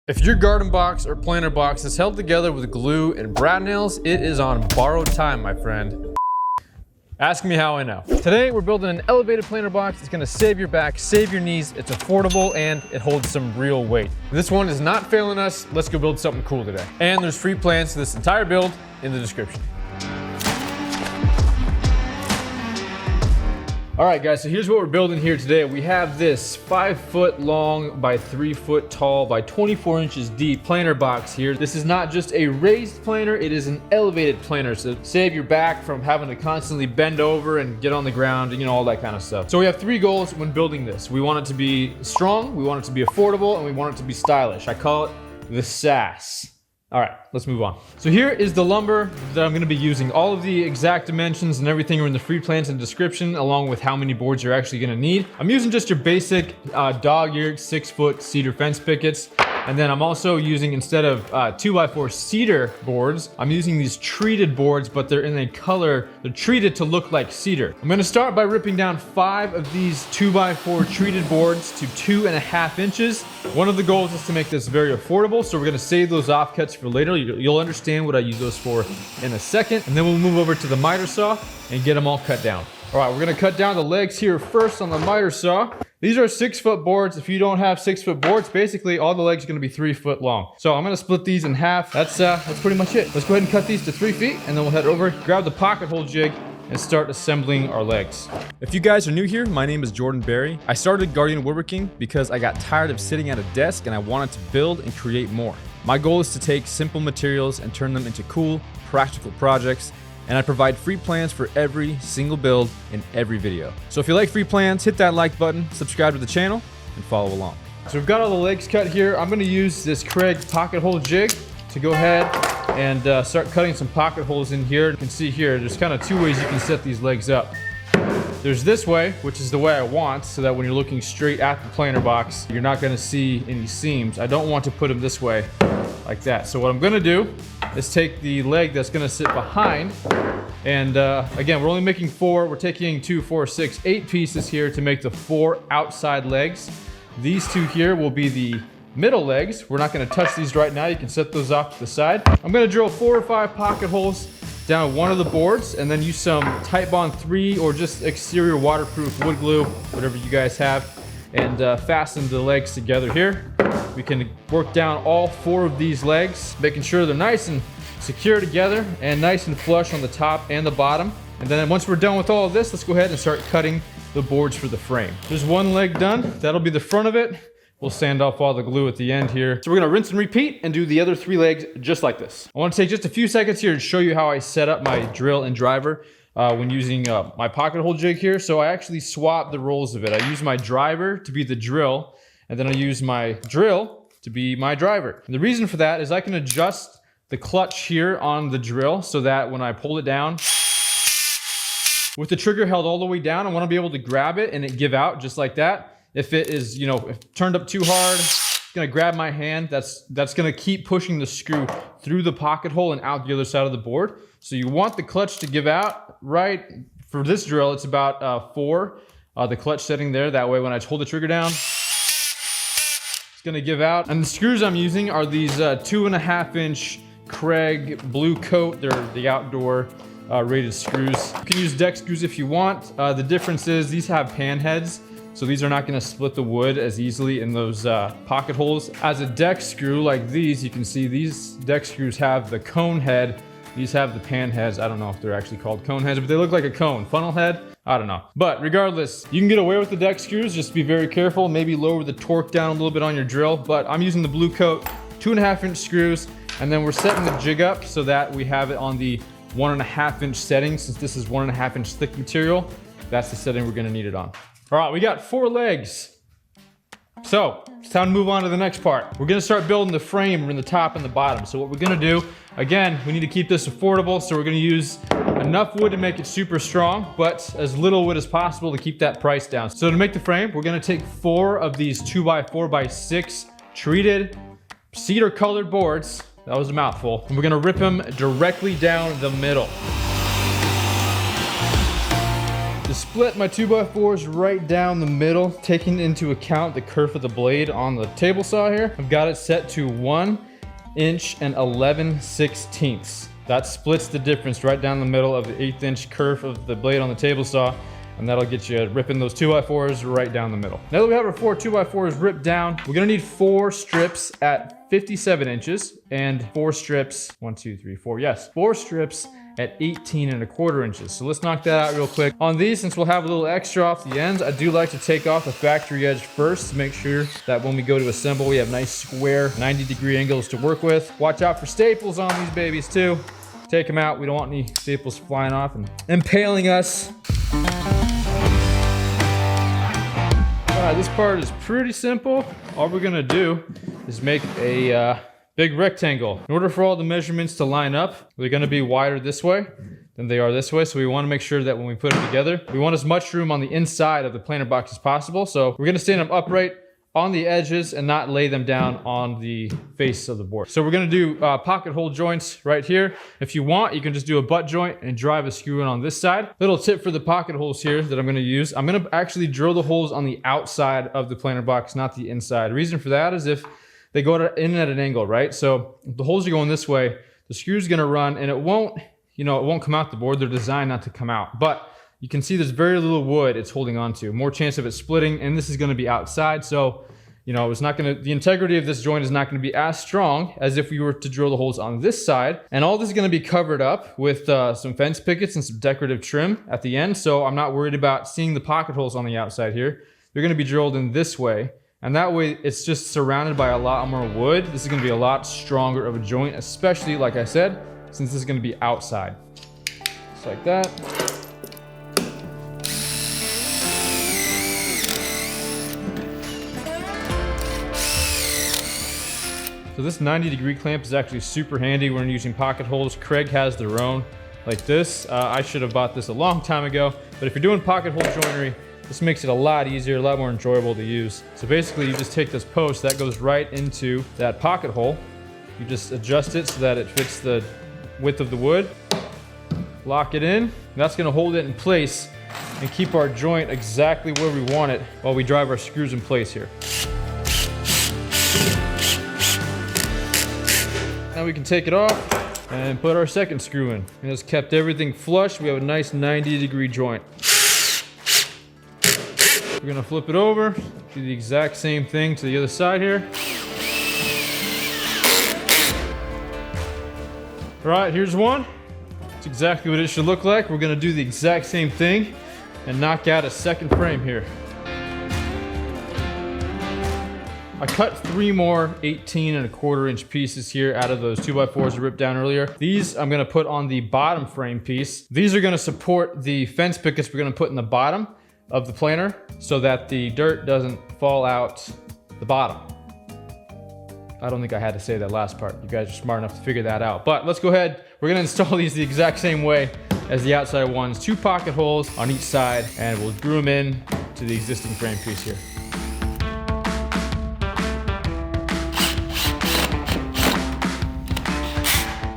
If your garden box or planter box is held together with glue and brad nails, it is on borrowed time, my friend. Ask me how I know. Today, we're building an elevated planter box. It's gonna save your back, save your knees. It's affordable and it holds some real weight. This one is not failing us. Let's go build something cool today. And there's free plans to this entire build in the description. All right, guys, so here's what we're building here today. We have this 5 foot long by 3 foot tall by 24 inches deep planter box here. This is not just a raised planter, it is an elevated planter. So save your back from having to constantly bend over and get on the ground, you know, all that kind of stuff. So we have 3 goals when building this. We want it to be strong, we want it to be affordable, and we want it to be stylish. I call it the SAS. All right, let's move on. So here is the lumber that I'm gonna be using. All of the exact dimensions and everything are in the free plans and description, along with how many boards you're actually gonna need. I'm using just your basic dog-eared 6-foot cedar fence pickets. And then I'm also using, instead of 2x4 cedar boards, I'm using these treated boards, but they're in a color, they're treated to look like cedar. I'm gonna start by ripping down 5 of these 2x4 treated boards to 2.5 inches. One of the goals is to make this very affordable, so we're gonna save those offcuts for later. You'll understand what I use those for in a second. And then we'll move over to the miter saw and get them all cut down. All right, we're gonna cut down the legs here first on the miter saw. These are 6-foot boards. If you don't have 6-foot boards, basically all the legs are gonna be 3 foot long. So I'm gonna split these in half. That's pretty much it. Let's go ahead and cut these to 3 feet, and then we'll head over, grab the pocket hole jig, and start assembling our legs. If you guys are new here, my name is Jordan Berry. I started Guardian Woodworking because I got tired of sitting at a desk and I wanted to build and create more. My goal is to take simple materials and turn them into cool, practical projects, and I provide free plans for every single build in every video. So if you like free plans, hit that like button, subscribe to the channel, and follow along. So we've got all the legs cut here. I'm gonna use this Kreg pocket hole jig to go ahead and start cutting some pocket holes in here. You can see here, there's kind of 2 ways you can set these legs up. There's this way, which is the way I want, so that when you're looking straight at the planter box, you're not gonna see any seams. I don't want to put them this way, like that. So what I'm gonna do is take the leg that's gonna sit behind, and again, we're only making 4. We're taking 2, 4, 6, 8 pieces here to make the 4 outside legs. These 2 here will be the middle legs. We're not gonna touch these right now. You can set those off to the side. I'm gonna drill 4 or 5 pocket holes down one of the boards, and then use some Titebond 3 or just exterior waterproof wood glue, whatever you guys have, and fasten the legs together here. We can work down all 4 of these legs, making sure they're nice and secure together and nice and flush on the top and the bottom. And then once we're done with all of this, let's go ahead and start cutting the boards for the frame. There's one leg done. That'll be the front of it. We'll sand off all the glue at the end here. So we're gonna rinse and repeat and do the other 3 legs just like this. I wanna take just a few seconds here to show you how I set up my drill and driver when using my pocket hole jig here. So I actually swap the roles of it. I use my driver to be the drill, and then I use my drill to be my driver. And the reason for that is I can adjust the clutch here on the drill so that when I pull it down, with the trigger held all the way down, I wanna be able to grab it and it give out just like that. If it is, you know, if turned up too hard, it's gonna grab my hand. That's gonna keep pushing the screw through the pocket hole and out the other side of the board. So you want the clutch to give out, right? For this drill, it's about 4, the clutch setting there. That way when I hold the trigger down, it's gonna give out. And the screws I'm using are these 2.5 inch Kreg Blue Coat. They're the outdoor rated screws. You can use deck screws if you want. The difference is these have pan heads, so these are not gonna split the wood as easily in those pocket holes. As a deck screw like these, you can see these deck screws have the cone head. These have the pan heads. I don't know if they're actually called cone heads, but they look like a cone. Funnel head? I don't know. But regardless, you can get away with the deck screws. Just be very careful. Maybe lower the torque down a little bit on your drill. But I'm using the Blue Coat 2.5 inch screws. And then we're setting the jig up so that we have it on the 1.5 inch setting. Since this is 1.5 inch thick material, that's the setting we're gonna need it on. All right, we got 4 legs. So it's time to move on to the next part. We're gonna start building the frame in the top and the bottom. So what we're gonna do, again, we need to keep this affordable. So we're gonna use enough wood to make it super strong, but as little wood as possible to keep that price down. So to make the frame, we're gonna take 4 of these 2x4x6 treated cedar colored boards. That was a mouthful. And we're gonna rip them directly down the middle. To split my 2x4s right down the middle, taking into account the kerf of the blade on the table saw here, I've got it set to 1 inch and 11/16. That splits the difference right down the middle of the 1/8 inch kerf of the blade on the table saw, and that'll get you ripping those 2x4s right down the middle. Now that we have our 4 2x4s ripped down, we're gonna need 4 strips at 57 inches and 4 strips, 1, 2, 3, 4, yes, 4 strips at 18 1/4 inches. So let's knock that out real quick. On these, since we'll have a little extra off the ends, I do like to take off the factory edge first to make sure that when we go to assemble, we have nice square 90-degree angles to work with. Watch out for staples on these babies too. Take them out. We don't want any staples flying off and impaling us. Alright, this part is pretty simple. All we're gonna do is make a big rectangle. In order for all the measurements to line up, they're gonna be wider this way than they are this way. So we wanna make sure that when we put them together, we want as much room on the inside of the planer box as possible. So we're gonna stand them upright on the edges and not lay them down on the face of the board. So we're gonna do pocket hole joints right here. If you want, you can just do a butt joint and drive a screw in on this side. Little tip for the pocket holes here that I'm gonna use. I'm gonna actually drill the holes on the outside of the planer box, not the inside. The reason for that is if they go in at an angle, right? So if the holes are going this way, the screw's gonna run and it won't come out the board. They're designed not to come out. But you can see there's very little wood it's holding on to. More chance of it splitting, and this is gonna be outside. So, the integrity of this joint is not gonna be as strong as if we were to drill the holes on this side. And all this is gonna be covered up with some fence pickets and some decorative trim at the end. So I'm not worried about seeing the pocket holes on the outside here. They're gonna be drilled in this way. And that way it's just surrounded by a lot more wood. This is gonna be a lot stronger of a joint, especially like I said, since this is gonna be outside. Just like that. So this 90-degree clamp is actually super handy when using pocket holes. Craig has their own like this. I should have bought this a long time ago, but if you're doing pocket hole joinery, this makes it a lot easier, a lot more enjoyable to use. So basically you just take this post that goes right into that pocket hole. You just adjust it so that it fits the width of the wood. Lock it in. That's gonna hold it in place and keep our joint exactly where we want it while we drive our screws in place here. Now we can take it off and put our second screw in. And it's kept everything flush. We have a nice 90-degree joint. We're gonna flip it over, do the exact same thing to the other side here. All right, here's one. It's exactly what it should look like. We're gonna do the exact same thing and knock out a second frame here. I cut 3 more 18 1/4 inch pieces here out of those 2x4s I ripped down earlier. These I'm gonna put on the bottom frame piece. These are gonna support the fence pickets we're gonna put in the bottom of the planer so that the dirt doesn't fall out the bottom. I don't think I had to say that last part. You guys are smart enough to figure that out. But let's go ahead. We're gonna install these the exact same way as the outside ones. 2 pocket holes on each side, and we'll screw them in to the existing frame piece here.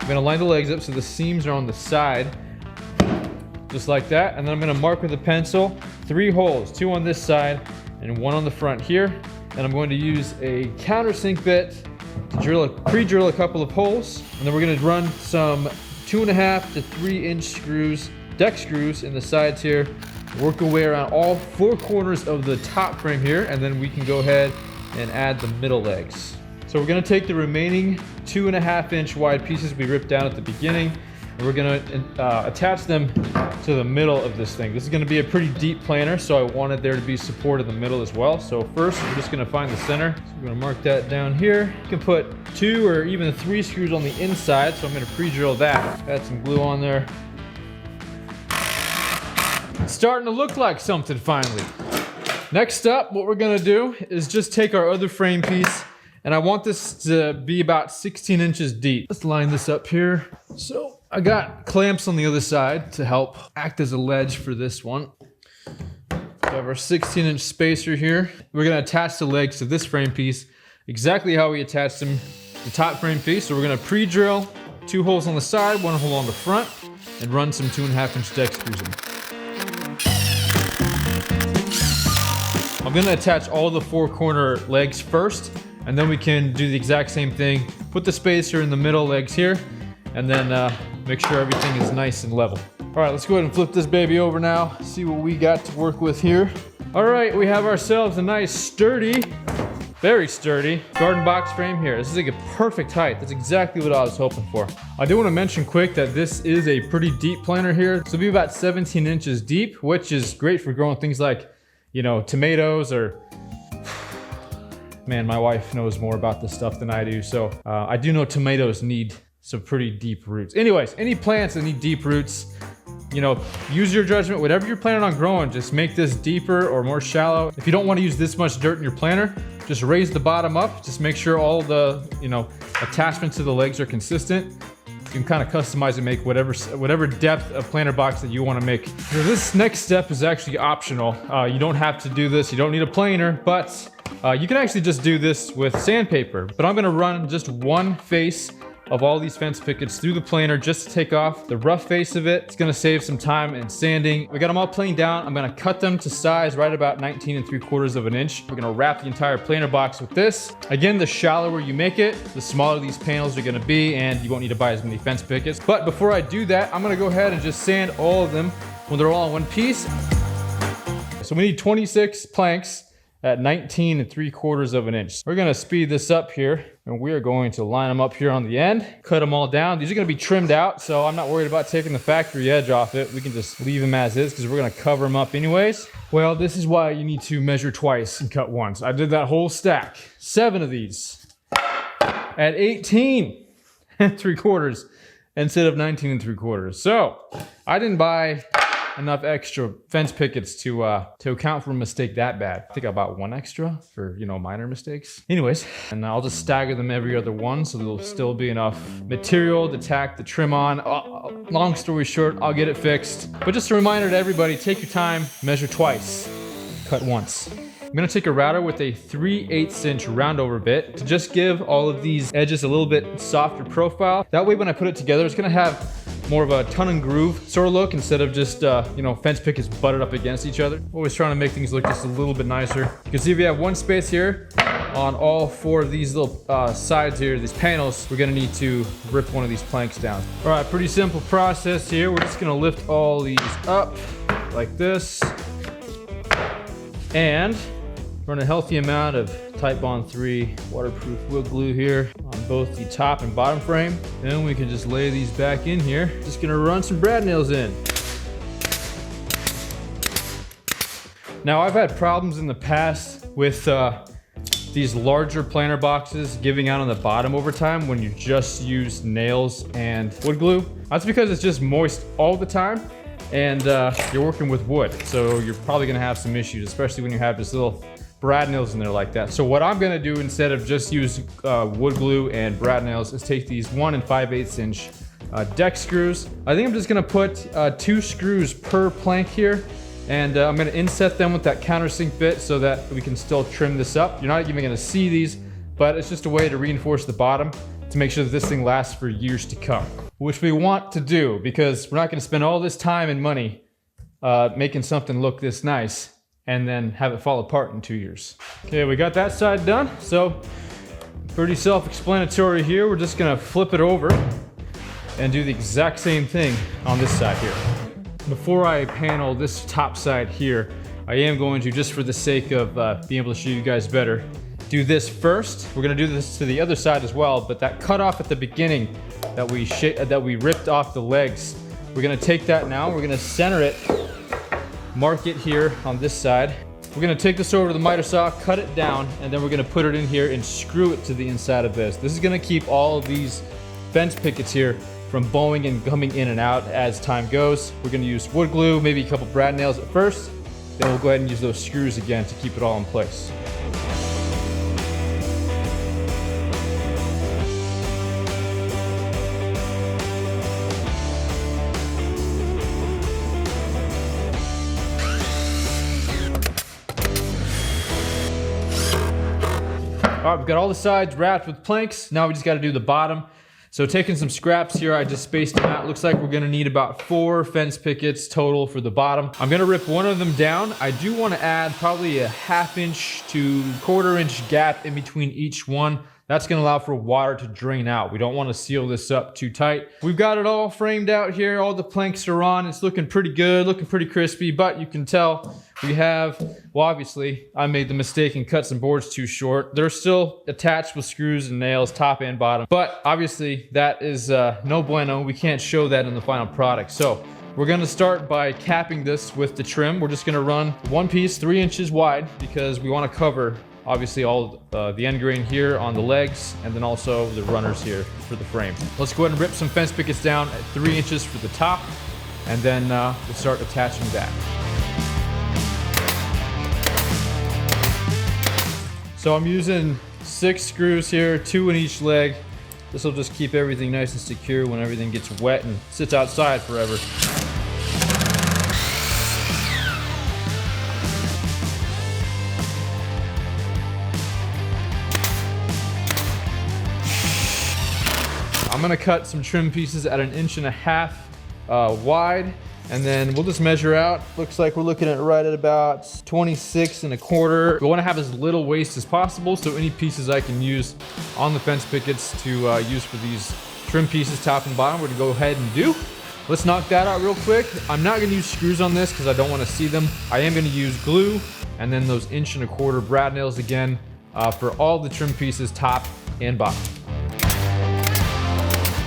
I'm gonna line the legs up so the seams are on the side, just like that. And then I'm gonna mark with a pencil 3 holes, 2 on this side and 1 on the front here. And I'm going to use a countersink bit to pre-drill a couple of holes. And then we're gonna run some 2.5 to 3 inch screws, deck screws in the sides here. Work our way around all 4 corners of the top frame here, and then we can go ahead and add the middle legs. So we're gonna take the remaining 2.5 inch wide pieces we ripped down at the beginning, and we're gonna attach them to the middle of this thing. This is gonna be a pretty deep planer, so I wanted there to be support in the middle as well. So first, we're just gonna find the center. So we're gonna mark that down here. You can put 2 or even 3 screws on the inside, so I'm gonna pre-drill that. Add some glue on there. It's starting to look like something finally. Next up, what we're gonna do is just take our other frame piece, and I want this to be about 16 inches deep. Let's line this up here. So I got clamps on the other side to help act as a ledge for this one. We have our 16 inch spacer here. We're gonna attach the legs to this frame piece exactly how we attached them to the top frame piece. So we're gonna pre-drill 2 holes on the side, 1 hole on the front, and run some 2.5 inch deck screws in. I'm gonna attach all the 4 corner legs first, and then we can do the exact same thing. Put the spacer in the middle legs here, and then make sure everything is nice and level. All right, let's go ahead and flip this baby over now, see what we got to work with here. All right, we have ourselves a nice sturdy, very sturdy garden box frame here. This is like a perfect height. That's exactly what I was hoping for. I do want to mention quick that this is a pretty deep planter here. So it'll be about 17 inches deep, which is great for growing things like, you know, tomatoes or, man, my wife knows more about this stuff than I do. So I do know tomatoes need some pretty deep roots. Anyways, any plants that need deep roots, you know, use your judgment. Whatever you're planning on growing, just make this deeper or more shallow. If you don't want to use this much dirt in your planter, just raise the bottom up. Just make sure all the, you know, attachments to the legs are consistent. You can kind of customize and make whatever depth of planter box that you want to make. So this next step is actually optional. You don't have to do this. You don't need a planer, but you can actually just do this with sandpaper. But I'm going to run just one face of all these fence pickets through the planer just to take off the rough face of it. It's gonna save some time in sanding. We got them all planed down. I'm gonna cut them to size right about 19 3/4 of an inch. We're gonna wrap the entire planer box with this. Again, the shallower you make it, the smaller these panels are gonna be, and you won't need to buy as many fence pickets. But before I do that, I'm gonna go ahead and just sand all of them when they're all in one piece. So we need 26 planks at 19 3/4 of an inch. We're gonna speed this up here, and we are going to line them up here on the end, cut them all down. These are gonna be trimmed out, so I'm not worried about taking the factory edge off it. We can just leave them as is because we're gonna cover them up anyways. Well, this is why you need to measure twice and cut once. I did that whole stack, 7 of these at 18 3/4 instead of 19 3/4. So I didn't buy enough extra fence pickets to account for a mistake that bad. I think I bought 1 extra for, you know, minor mistakes. Anyways, and I'll just stagger them every other one so there'll still be enough material to tack the trim on. Long story short, I'll get it fixed. But just a reminder to everybody, take your time, measure twice, cut once. I'm gonna take a router with a 3/8 inch roundover bit to just give all of these edges a little bit softer profile. That way when I put it together, it's gonna have more of a tongue and groove sort of look instead of just, you know, fence pickets butted up against each other. Always trying to make things look just a little bit nicer. You can see we have one space here on all 4 of these little sides here, these panels. We're gonna need to rip one of these planks down. All right, pretty simple process here. We're just gonna lift all these up like this and run a healthy amount of Titebond 3 waterproof wood glue here on both the top and bottom frame. Then we can just lay these back in here. Just gonna run some brad nails in. Now I've had problems in the past with these larger planter boxes giving out on the bottom over time when you just use nails and wood glue. That's because it's just moist all the time and you're working with wood. So you're probably gonna have some issues, especially when you have this little brad nails in there like that. So what I'm gonna do instead of just use wood glue and brad nails is take these 1 5/8 inch deck screws. I think I'm just gonna put 2 screws per plank here, and I'm gonna inset them with that countersink bit so that we can still trim this up. You're not even gonna see these, but it's just a way to reinforce the bottom to make sure that this thing lasts for years to come, which we want to do because we're not gonna spend all this time and money making something look this nice and then have it fall apart in 2 years. Okay, we got that side done. So pretty self-explanatory here. We're just gonna flip it over and do the exact same thing on this side here. Before I panel this top side here, I am going to, just for the sake of being able to show you guys better, do this first. We're gonna do this to the other side as well, but that cut off at the beginning that we ripped off the legs, we're gonna take that now, we're gonna center it, mark it here on this side. We're gonna take this over to the miter saw, cut it down, and then we're gonna put it in here and screw it to the inside of this. This is gonna keep all of these fence pickets here from bowing and coming in and out as time goes. We're gonna use wood glue, maybe a couple brad nails at first, then we'll go ahead and use those screws again to keep it all in place. All right, we've got all the sides wrapped with planks. Now we just got to do the bottom. So taking some scraps here, I just spaced them out. Looks like we're gonna need about 4 fence pickets total for the bottom. I'm gonna rip one of them down. I do wanna add probably a 1/2 inch to 1/4 inch gap in between each one. That's gonna allow for water to drain out. We don't wanna seal this up too tight. We've got it all framed out here. All the planks are on. It's looking pretty good, looking pretty crispy, but you can tell we have, well, obviously, I made the mistake and cut some boards too short. They're still attached with screws and nails, top and bottom, but obviously that is no bueno. We can't show that in the final product. So we're gonna start by capping this with the trim. We're just gonna run one piece 3 inches wide because we wanna cover obviously all the end grain here on the legs and then also the runners here for the frame. Let's go ahead and rip some fence pickets down at 3 inches for the top, and then we'll start attaching that. So I'm using 6 screws here, 2 in each leg. This will just keep everything nice and secure when everything gets wet and sits outside forever. I'm gonna cut some trim pieces at 1.5 inches wide, and then we'll just measure out. Looks like we're looking at right at about 26 1/4. We wanna have as little waste as possible, so any pieces I can use on the fence pickets to use for these trim pieces, top and bottom, we're gonna go ahead and do. Let's knock that out real quick. I'm not gonna use screws on this because I don't wanna see them. I am gonna use glue, and then those 1.25 inch brad nails again for all the trim pieces, top and bottom.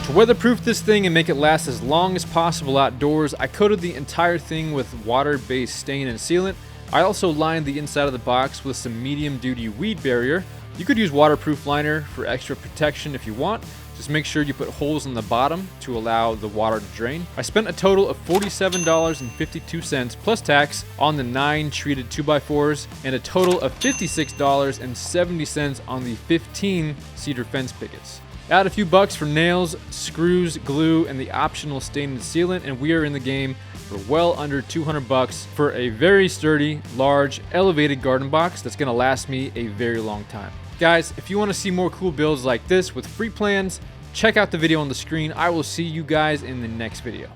To weatherproof this thing and make it last as long as possible outdoors, I coated the entire thing with water-based stain and sealant. I also lined the inside of the box with some medium-duty weed barrier. You could use waterproof liner for extra protection if you want. Just make sure you put holes in the bottom to allow the water to drain. I spent a total of $47.52 plus tax on the 9 treated 2x4s and a total of $56.70 on the 15 cedar fence pickets. Add a few bucks for nails, screws, glue, and the optional stain and sealant, and we are in the game for well under 200 bucks for a very sturdy, large, elevated garden box that's gonna last me a very long time. Guys, if you wanna see more cool builds like this with free plans, check out the video on the screen. I will see you guys in the next video.